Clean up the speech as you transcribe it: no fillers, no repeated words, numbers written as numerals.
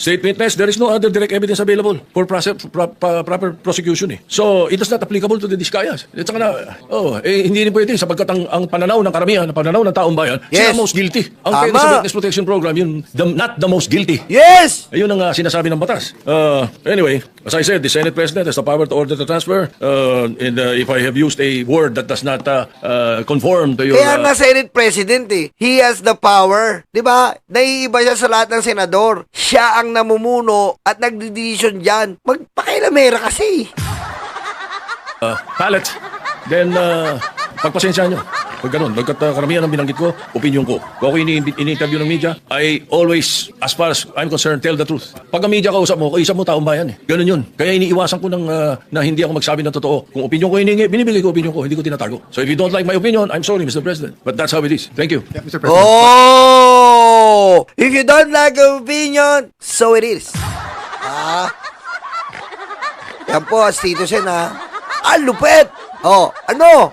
state witness, there is no other direct evidence available for proper prosecution eh. So, it is not applicable to the Discayas. At saka na, hindi rin pwede sapagkat ang pananaw ng karamihan, ang pananaw ng taong bayan, Yes. sila most guilty. Ang Tama. pwede sa witness protection program, yun, not the most guilty. Yes! Ayun ang sinasabi ng batas. Anyway, as I said, the Senate President has the power to order the transfer. And if I have used a word that does not conform to your... Kaya nga Senate President eh. He has the power. Di ba? Naiiba siya sa lahat ng senador. Siya ang namumuno at nagdidesisyon dyan. Magpakailamera kasi. Pallet, then pagpasensya nyo. Pag ganun, pagkat karamihan ng binanggit ko, opinion ko. Kung ako ini-interview ng media, I always, as far as I'm concerned, tell the truth. Pag ang media kausap mo taong bayan eh. Ganun yun. Kaya iniiwasan ko na hindi ako magsabi ng totoo. Kung opinion ko hiningi, binibigay ko opinion ko, hindi ko tinatago. So if you don't like my opinion, I'm sorry, Mr. President. But that's how it is. Thank you. Yeah, Mr. President. Oh! If you don't like your opinion, so it is. Yan po, Tito Sen ha. Lupet! Oh, ano?